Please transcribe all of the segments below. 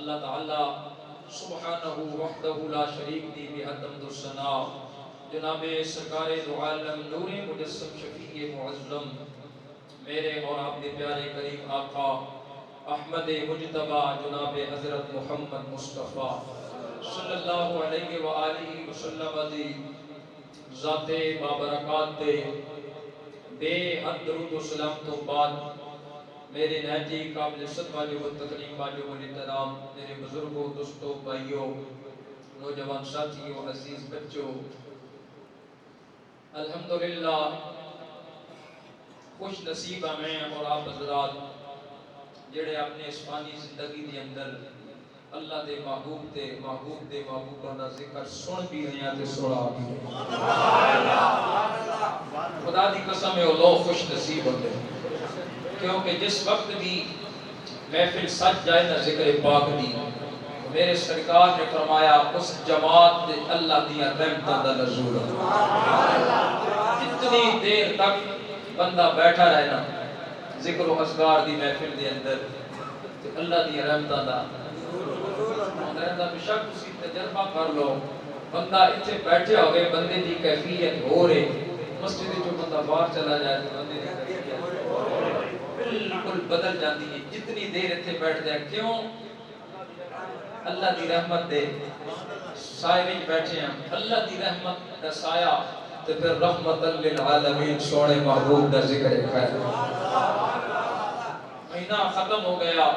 اللہ تعالی سبحانہ وحدہ لا شریک دی بحد حمد و ثنا جناب سرکار دو عالم نور مجسم شفیع معظم میرے اور آپ کے پیارے کریم آقا احمد مجتبی جناب حضرت محمد مصطفیٰ صلی اللہ علیہ وآلہ وسلم دی ذات بابرکات دے بے حد درود و سلام تو بعد میرے نہجی قابل عزت واجب و تکریم واجب و احترام میرے بزرگوں دوستوں بھائیوں نوجوان ساتھیوں عزیز بچوں الحمدللہ خوش نصیب میں اور آپ حضرات جڑے اپنے اسفانی زندگی دے اندر اللہ دے محبوب دے محبوبہ دا ذکر سن بھی رہے ہیں تے سنا بھی رہے ہیں خدا دی قسم ہے وہ لوگ خوش نصیب ہوتے ہیں کیونکہ جس وقت بھی محفل سج جائے نا ذکر پاک دی میرے سرکار نے فرمایا اس جماعت دے اللہ دیا رحمتاں دا نزول جتنی دیر تک بندہ بیٹھا رہنا ذکر و اذکار دی محفل دے اندر تے اللہ دی رحمتاں دا رہندا بشک اسی تجربہ کر لو بندہ اتنے بیٹھے ہوئے بندے دی کیفیت ہو رہے مسجد جو بندہ باہر چلا جائے تو بندے دی کیفیت بالکل بدل جاتی ہے جتنی دیر اتنے بیٹھ جائے کیوں اللہ دی رحمت دے سائے میں بیٹھے ہیں اللہ دی رحمت دا سایہ تو پھر رحمت للعالمین سونے محبوب دا ذکر خیر مہینہ ختم ہو گیا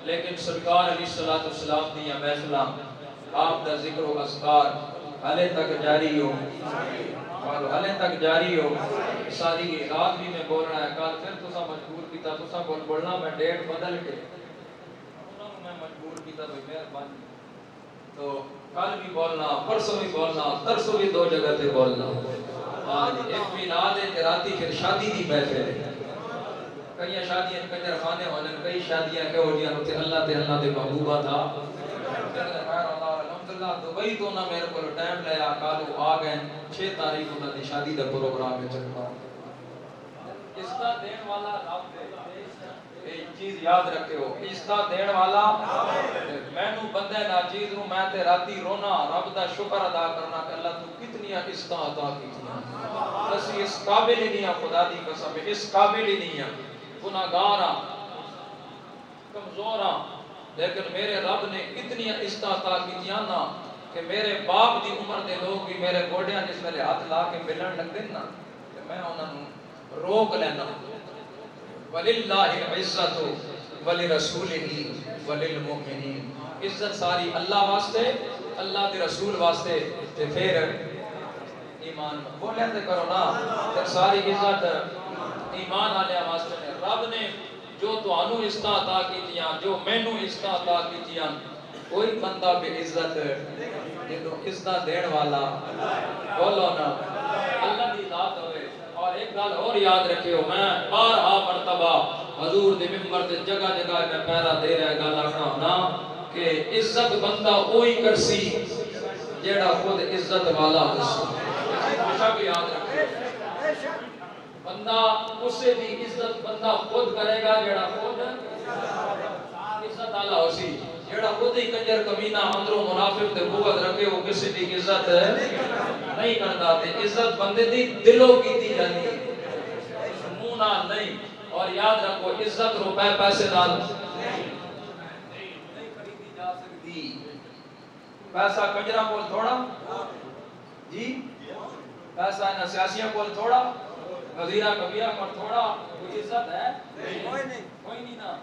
لیکن سرکار علیہ السلام دیا محفلہ آپ دا ذکر و اذکار حالے تک جاری ہو حالے تک جاری ہو ساری رات بھی میں بول رہا ہے کل پھر تسا مجبور کیتا تسا بولنا میں ڈیٹ بدل کے میں مجبور کیتا بھئی مہربانی تو کل بھی بولنا پرسوں بھی بولنا ترسوں بھی دو جگہ تے بولنا آج ایک بھی نہ دے کہ راتی پھر شادی دی محفل ہے کئی شادیاں کنجر خانے ہونے کئی شادیاں کہ ہو جیاں ہوتے اللہ دے محبوبہ تھا الحمدللہ دبئی تو نہ میرے کو ٹائم لیا کالو آ گئے 6 تاریخ انہوں نے شادی دا پروگرام میں چل پا اس کا دین والا رب دے ایک چیز یاد رکھے ہو اس کا دین والا میں نو بندے ناچیز ہوں میں تے راتی رونا رب دا شکر ادا کرنا کہ اللہ تو کتنی اس کا عطا کی اسی اس قابل ہی نہیں ہے خدا دی قسم اس قابل ہی نہیں ہے گناہگاراں کمزوراں لیکن میرے رب نے اتنی عطا کیتیاں نا کہ میرے باپ دی عمر دے لوگ بھی میرے گوڑیاں جس ویلے ہاتھ لا کے ملن لگ دین نا کہ میں انہاں نوں روک لینا وللہ العزت ولرسولہ وللمؤمنین عزت ساری اللہ واسطے اللہ دے رسول واسطے تے پھر ایمان بولے تے کرو نا تے ساری عزت ایمان والے واسطے نے رب نے جو تانوں عطا کیتیاں جو مینوں عطا کیتیاں کوئی بندہ بے عزت جنوں عزت دین والا بولو نا اللہ دی ذات ہوئے اور ایک گل اور یاد رکھیو میں بارہا مرتبہ حضور دے منبر تے جگہ جگہ میں پیرا دے رہا گل آکھنا ہونا کہ عزت بندہ وہی کرسی جیڑا خود عزت والا ہوسی ہمیشہ بھی یاد رکھو بندہ اسے بھی عزت بندہ خود کرے گا جیڑا خود عزت والا ہوسی جیڑا خود ہی کنجر کمینہ اندروں منافق تے بغض رکھے وہ کسی دی عزت نہیں کرتا تے عزت بندے دی دلوں کی دی جاتی منہ نال نہیں اور یاد رکھو عزت روپے پیسے نال نہیں خریدی جا سکتی پیسہ کنجراں کول تھوڑا جی پیسہ انہاں سیاسیاں کول تھوڑا وزیرہ کبیرہ پر تھوڑا کوئی عزت ہے کوئی نہیں نا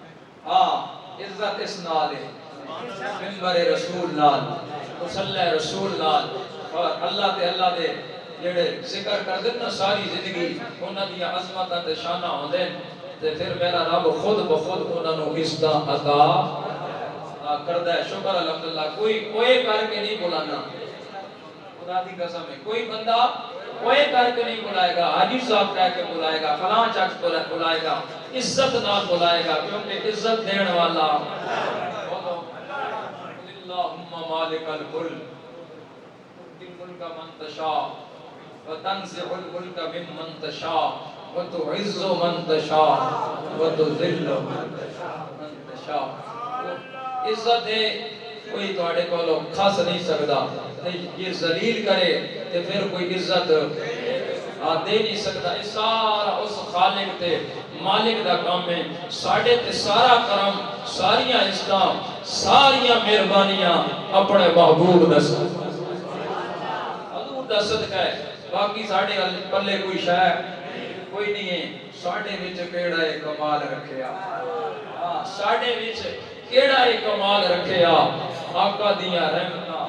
ہاں عزت اس نال ہے منبر رسول نال مصلی رسول نال اور اللہ دے جڑے ذکر کر دے نا ساری زندگی انہاں دی عظمتاں تے شاناں ہوندے تے پھر میرا رب خود بخود انہاں نوں عزت عطا کردا ہے شکر الحمدللہ کوئی کر کے نہیں بلانا خدا دی قسم ہے کوئی بندہ کوئی کر کے نہیں بلائے گا حاجی صاحب کہہ کے بلائے گا فلاں شخص بلائے گا عزت نال بلائے گا کیونکہ عزت دین والا اللہم مالک الملک تؤتی الملک من تشاء وتنزع الملک ممن تشاء وتعز من تشاء وتذل من تشاء عزت ہے کوئی تواڈے کولوں کھس نہیں سکدا تے یہ ذلیل کرے تے پھر کوئی عزت دے نہیں سکتا. یہ سارا اس خالق تے مالک دا کام ہے. ساڈے تے سارا کرم ساریاں عزتاں ساریاں مہربانیاں اپنے محبوب دا حضور دا صدقہ ہے. باقی ساڈے پلے کوئی شے کوئی نہیں ہے. ساڈے وچ کیڑا ہے کمال رکھیا. ہاں ساڈے وچ کیڑا ہے کمال رکھیا. آقا دیاں رحمتاں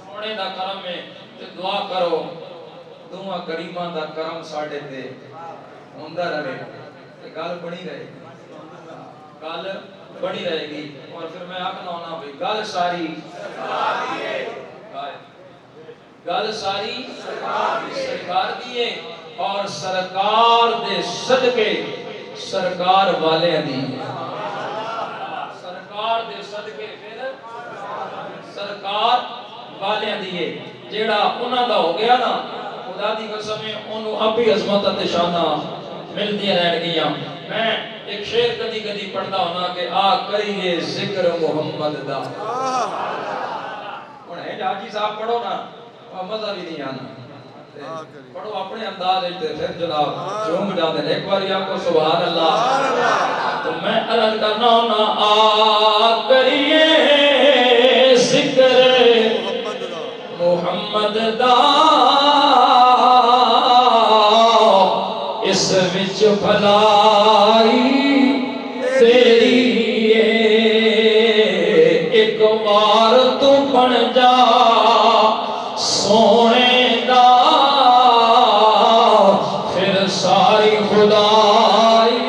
سونے دا کرم ہے. تے دعا کرو دعا کریماں دا کرم ساڈے تے ہوندا رہے تے گل بنی رہے گل بنی رہے گی. اور پھر میں آکھنا ہونا بھئی گل ساری گل ساری سرکار دی ہے اور سرکار دے صدقے سرکار والے دی. سرکار دے صدقے پھر سرکار والے دی ہے. جیڑا انہاں دا ہو گیا نا خدا دی قسم ہے انہوں اپنی عظمت تے شاناں ملدی رہن گیاں. میں ایک شعر کدی کدی پڑھدا ہونا کہ آ کریے ذکر محمد دا. ہن ہے حاجی صاحب پڑھو نا مزہ بھی نہیں آنا. پڑھو اپنے انداز وچ تے پھر جناب جھوم جاندے نے. ایک بار آپ کو سبحان اللہ. تو میں عرض کرنا ہونا آ کریے ذکر محمد دا اس وچ بھلائی تیری ایک بار تو بن جا سونے دا پھر ساری خدائی.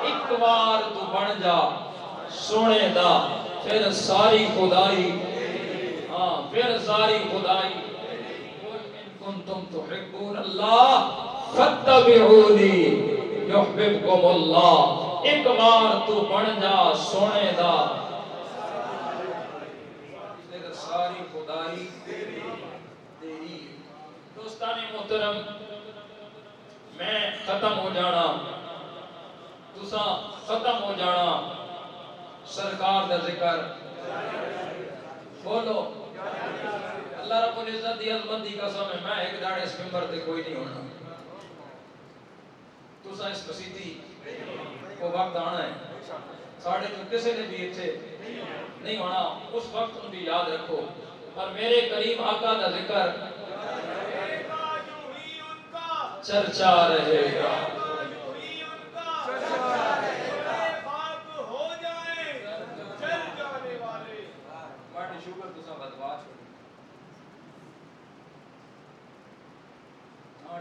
ایک بار تو بن جا سونے دا پھر ساری خدائی. ہاں پھر ساری خدائی. کنتم تحبون اللہ فاتبعونی یحببکم اللہ. ایک بار تو بن جا سونے دا پھر ساری خدائی تیری. دوستان محترم میں ختم ہو جانا تساں ختم ہو جانا. سرکار دا ذکر بولو. اللہ رب العزت دی عظمت دی قسم ہے میں ایک داڑے اس ممبر تے کوئی نہیں ہونا. تساں اس قصیدی کو وقت آنا ہے ساڑھے تو کسی نے بھی اتھے نہیں ہونا. اس وقت ان بھی یاد رکھو. اور میرے کریم آقا دا ذکر چرچا رہے گا.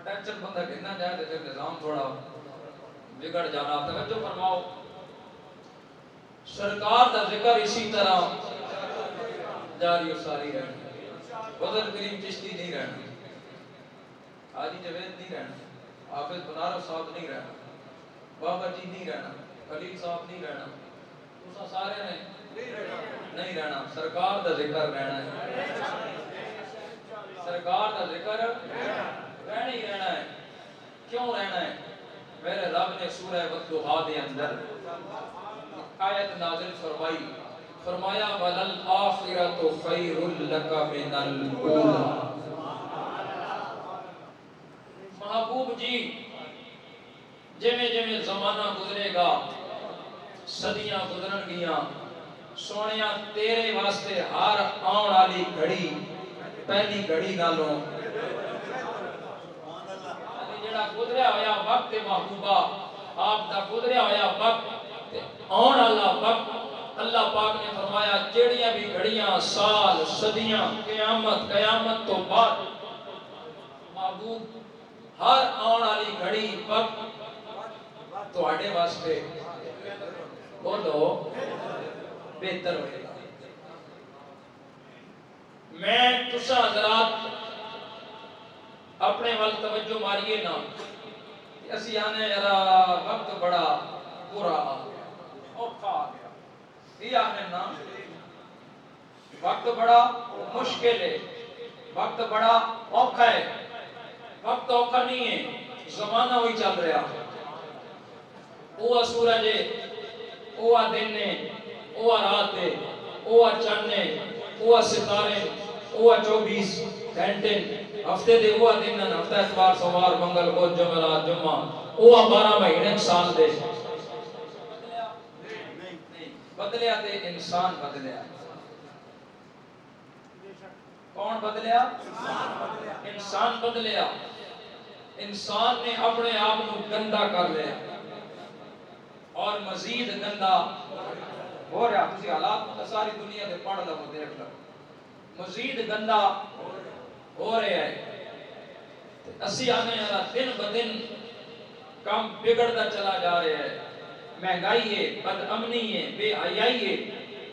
ٹینشن بندہ گھننا جائے تو پھر نظام تھوڑا بگڑ جانا. توجہ فرماؤ. سرکار دا ذکر اسی طرح جاری و ساری رہنا. فضل کریم چشتی نہیں رہنا. حاجی جوید نہیں رہنا. حافظ بنارس صاحب نہیں رہنا. بابا جی نہیں رہنا. خلیل صاحب نہیں رہنا. تساں سارے نے نہیں رہنا. سرکار دا ذکر رہنا ہے. سرکار دا ذکر رہنا ہی رہنا ہے. کیوں رہنا ہے؟ میرے رب نے سورہ والضحیٰ دے اندر آیت نازل فرمائی. فرمایا وَلَلْآخِرَةُ خَيْرٌ لَكَ مِنَ الْأُولَىٰ. محبوب جی جویں جویں زمانہ گزرے گا صدیاں گزرن گیاں سونیاں تیرے واسطے ہر آن والی گھڑی پہلی گھڑی نالوں جڑا گزریا ہویا وقت محبوبہ آپ دا گزریا ہویا وقت آن والا وقت اللہ پاک نے فرمایا جیڑیاں بھی گھڑیاں سال صدیاں قیامت تو بعد محبوب ہر آن والی گھڑی وقت تواڈے واسطے بولو بہتر ہوئے گا. میں تساں حضرات اپنے وقت توجہ ماریے نا. اسی آنے یارا وقت بڑا برا آ گیا اوکھا آ گیا. یہ آنے نا وقت بڑا مشکل ہے. وقت بڑا اوکھا ہے. وقت اوکھا نہیں ہے. زمانہ وہی چل رہا. وہ سورج ہے، وہ دن ہے، وہ رات ہے، وہ چند ہے، وہ ستارے، وہ 24 گھنٹے ہفتے دے، وہ دن ہفتہ اتوار سوموار منگل بدھ جمعرات جمعہ، وہ 12 مہینے سال دے بدلیا تے انسان بدلیا. کون بدلیا؟ انسان بدلیا. انسان نے اپنے آپ کو گندا کر لیا اور مزید گندا ہو رہا. تسی حالات ساری دنیا دے پڑھ لو دیکھ لو، مزید گندا ہو رہا ہے. اسی آنے والا دن بدن کام بگڑتا چلا جا رہا ہے. مہنگائی ہے، بد امنی ہے، بے حیائی ہے،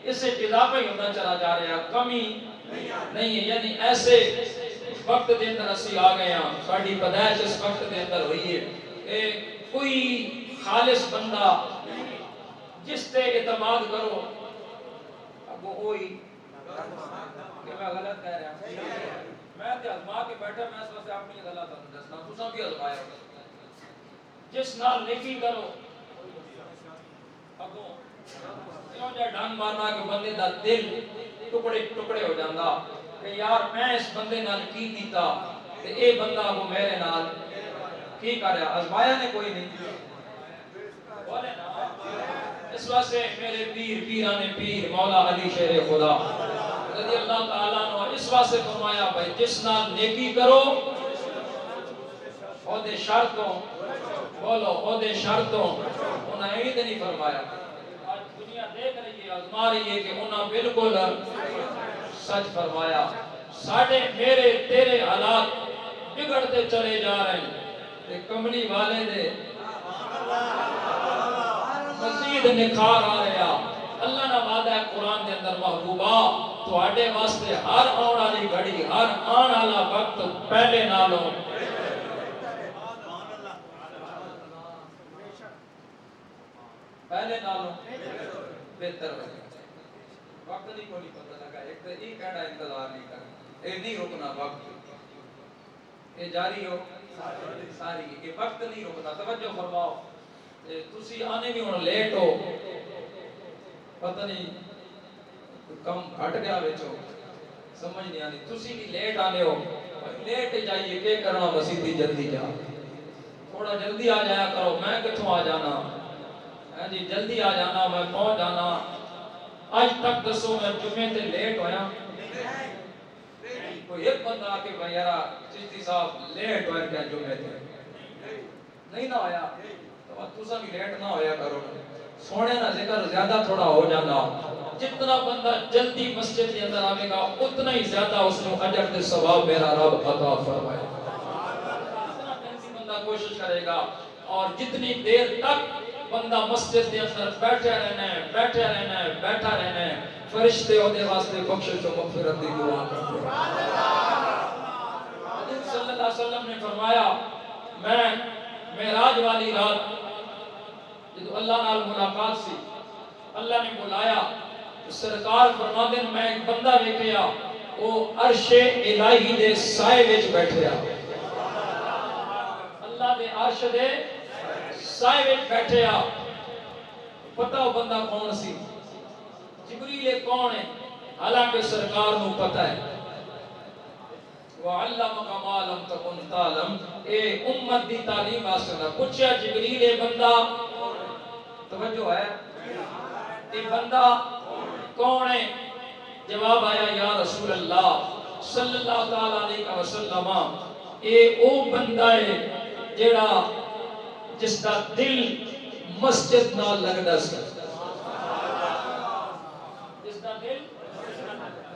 اس سے اضافہ ہی ہوتا چلا جا رہا ہے، کمی نہیں ہے. یعنی ایسے وقت دے اندر اسی آ گئے ہیں، ساڑی پیدائش اس وقت دے اندر ہوئی ہے کہ کوئی خالص بندہ جس تے اعتماد کرو اب وہ ہوئی کہ میں غلط کہہ رہا ہوں. میں تے ازما کے بیٹھا، میں اس واسطے اپنی غلط دسنا، تساں بھی ازمایا. جس نال نیکی کرو اگوں کیوں جا ڈنگ مارنا کہ بندے دا دل ٹکڑے ٹکڑے ہو جاندا کہ یار میں اس بندے نال کی کیتا تے اے بندہ وہ میرے نال کی کر رہا. ازمایا نے کوئی نہیں بولے نا. اس واسطے میرے پیر پیران پیر مولا علی شیر خدا رضی اللہ تعالیٰ عنہ اس واسطے فرمایا بھائی جس نال نیکی کرو او دے شرطوں بولو او دے شرطوں. انہیں عید نہیں فرمایا. آج دنیا دیکھ رہی ہے، ازما رہی ہے کہ انہیں بالکل سچ فرمایا. ساڑھے میرے تیرے حالات بگڑتے چلے جا رہے ہیں تے کملی والے دے مزید نکھار آ رہا. اللہ نے وعدہ ہے قرآن کے اندر محبوبہ تواڈے واسطے ہر آن والی گھڑی ہر آن والا وقت پہلے نالوں پہلے نالوں بہتر ہے. وقت نہیں کوئی پتہ لگا. ایک تو یہ کہنا انتظار نہیں کرنا، یہ نہیں رکنا وقت، یہ جاری ہو ساری یہ وقت نہیں رکنا. توجہ فرماؤ. تسی آنے بھی ہوں لیٹ ہو، پتہ نہیں کم گھٹ گیا بچو سمجھ نہیں آنی. تسی بھی لیٹ آنے ہو، لیٹ جائیے کہ کرنا مسیدی جلدی جا. تھوڑا جلدی آ جایا کرو. میں کتھوں آ جانا جی جلدی آ جانا، میں پہنچ جانا. آج تک دسو میں جمعے تے لیٹ ہویا کوئی ایک بندہ آ کے بھائی یارا چشتی صاحب لیٹ ہوئے کیا جمعے تے نہیں نہ ہویا. تو تسا بھی لیٹ نہ ہویا کرو. سونے نہ ذکر زیادہ تھوڑا ہو جانا. جتنا بندہ جلدی مسجد کے اندر آئے گا اتنا ہی زیادہ اس نے اجر تے ثواب میرا رب عطا فرمائے. جتنا جلدی بندہ کوشش کرے گا اور جتنی دیر تک بندہ مسجد کے اندر بیٹھا رہنا ہے بیٹھا رہنا ہے بیٹھا رہنا ہے فرشتے اودے واسطے بخشش و مغفرت دی دعا کرتے ہیں. حضور صلی اللہ علیہ وسلم نے فرمایا میں معراج والی رات جب اللہ نال ملاقات سی اللہ نے بلایا سرکار فرماتے ہیں میں ایک بندہ ویکھیا وہ عرش الہی دے سائے وچ بیٹھیا. اللہ دے عرش دے سائے وچ بیٹھیا. پتہ وہ بندہ کون سی؟ جبریل کون ہے؟ حالانکہ سرکار نو پتہ ہے. وَعَلَّمَكَ مَا لَمْ تَكُنْ تَعْلَمْ. اے امت دی تعلیم حاصل. پوچھا جبریل بندہ توجہ ہے یہ بندہ کون ہے؟ جواب آیا یا رسول اللہ صلی اللہ تعالیٰ علیہ وسلم اے او بندہ ہے جیڑا جس دا دل مسجد نال لگدا سی. جس دا دل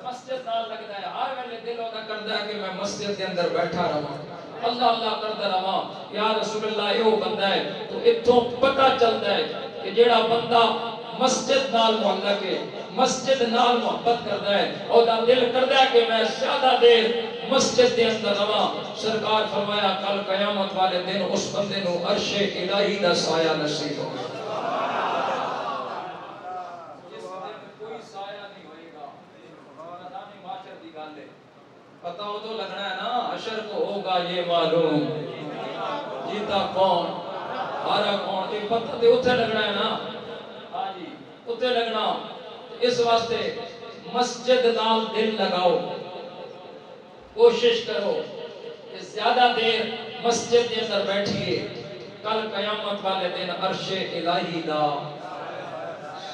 مسجد نال لگدا ہے. ہر ویلے دل ہوتا کردا ہے کہ میں مسجد کے اندر بیٹھا رہاں اللہ اللہ کرتا رہاں. یا رسول اللہ یہ وہ بندہ ہے. تو اتھوں پتہ چلتا ہے کہ جیڑا بندہ مسجد نال معلق ہے مسجد نال محبت کرتا ہے اور دا دل کرتا ہے کہ میں زیادہ دیر مسجد کے اندر رہاں. سرکار فرمایا کل قیامت والے دن اس بندے نو عرش الہی دا سایہ نصیب ہو. جس دن کوئی سایہ نہیں ہوئے گا. نظام معاشر دی گل ہے. پتہ ہو تو لگنا ہے نا حشر کو ہوگا یہ معلوم جیتا کون ہارا کون. پتہ تے اتنے لگنا ہے نا، ہاں جی اتنے لگنا. اس واسطے مسجد نال دل لگاؤ، کوشش کرو کہ زیادہ دیر مسجد کے اندر بیٹھیے. کل قیامت والے دن عرش الہی دا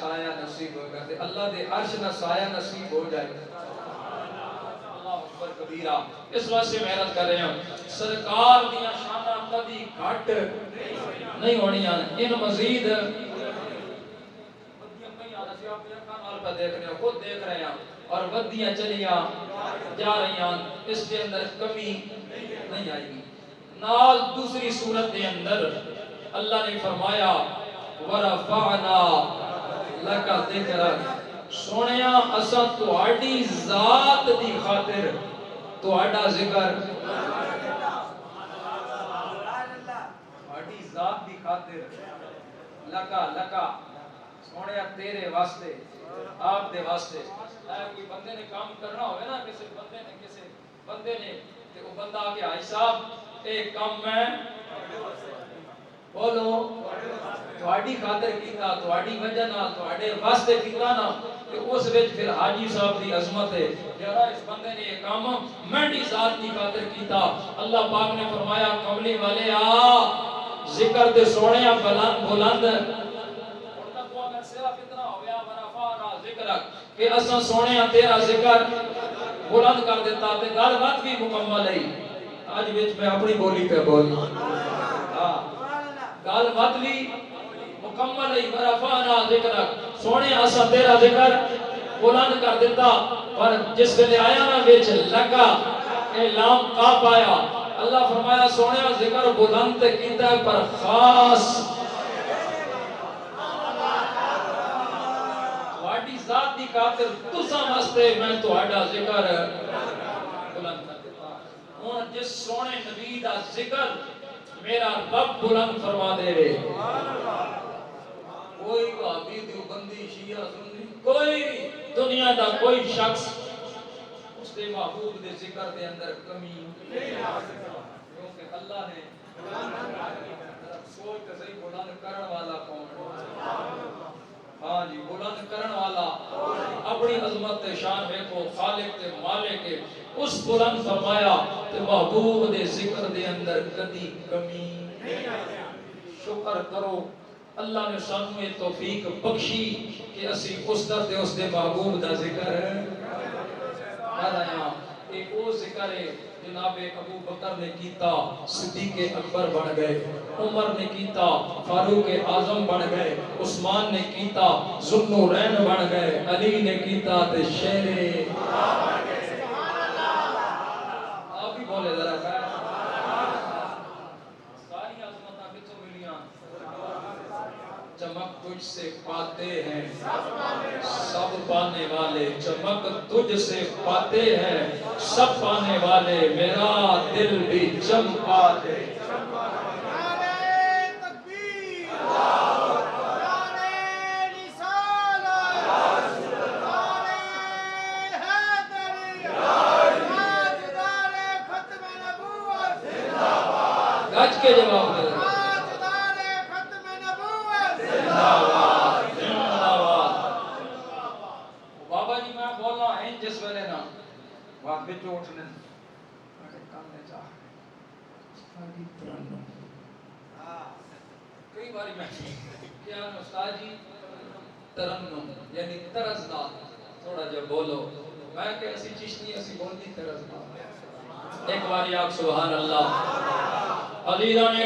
سایہ نصیب ہوگا، تے اللہ دے عرش نہ سایہ نصیب ہو جائے. اللہ اکبر کبیرہ. اس واسطے محنت کر رہے ہیں. سرکار دیاں شاناں کبھی گھٹ نہیں ہونیاں، ان مزید دیکھ رہے ہیں، خود دیکھ رہے ہیں، اور ودیاں چلیاں جا رہی ہیں. اس کے اندر کمی نہیں آئے گی. نال دوسری صورت کے اندر اللہ نے فرمایا ورفعنا لک ذکرک، سونیا اساں تہاڈی ذات دی خاطر تہاڈا ذکر، تہاڈی ذات دی خاطر، لکا لکا سونیا تیرے واسطے، آپ دے واسطے. کوئی بندے نے کام کرنا ہوئے نا، کسی بندے نے تے وہ بندہ آ کے آئی صاحب ایک کام میں بولو تہاڈی خاطر کیتا، تہاڈی وجہ نال تہاڈے واسطے کیتا نا، تے اس وچ پھر حاجی صاحب دی عظمت ہے. یارا اس بندے نے یہ کام میری ذات دی خاطر کیتا. اللہ پاک نے فرمایا کملی والے آ ذکر تے سونیا بلند کہ اساں سونے تیرا ذکر بلند کر دیتا تے گل بات بھی مکمل ہے. آج وچ میں اپنی بولی پہ بولنا، گل بات بھی مکمل ہے. ورفعنا ذکرک، سونے اساں تیرا ذکر بلند کر دیتا. پر جس ویلے آیا نا وچ لگا اے لام کاف آیا، اللہ فرمایا سونے ذکر بلند تے کیتا ہے پر خاص ذات دی خاطر تساں واسطے میں تہاڈا ذکر بلند کر دیتا. ہن جس سونے نبی دا ذکر میرا رب بلند فرما دے وے، کوئی وہابی دیوبندی شیعہ سنی کوئی دنیا دا کوئی شخص اس دے محبوب دے ذکر دے اندر کمی نہیں آ سکتا، کیونکہ اللہ نے سوچ تے صحیح بلند کرن والا کون؟ ہاں جی بلند کرن والا اپنی عظمت تے شان دیکھو، خالق تے مالک ہے، اس بلند فرمایا تے محبوب دے ذکر دے اندر کدی کمی نہیں آئی. شکر کرو اللہ نے سانوں یہ توفیق بخشی کہ اسی اس در تے اس دے محبوب دا ذکر کر رہے ہیں. ایک وہ ذکر ہے جناب ابو بکر نے کیتا صدیق اکبر بن گئے، عمر نے کیتا فاروق اعظم بن گئے، عثمان نے کیتا ذوالنورین بن گئے، علی نے کیتا تے شیر آپ ہی بولے ذرا ساری عظمتاں کتوں ملیاں؟ چمک تجھ سے پاتے ہیں سب پانے والے، چمک تجھ سے پاتے ہیں سب پانے والے، میرا دل بھی چمکا دے. گج کے جواب دے بابا جی میں بولنا ہے جس ویلے نا بات بچو اٹھنے کئی باری میں کیا استاد جی ترنم یعنی طرز نال تھوڑا جا بولو، میں کہ اسی چشتی اسی بولنی طرز نال. ایک باری آپ سبحان اللہ علی نے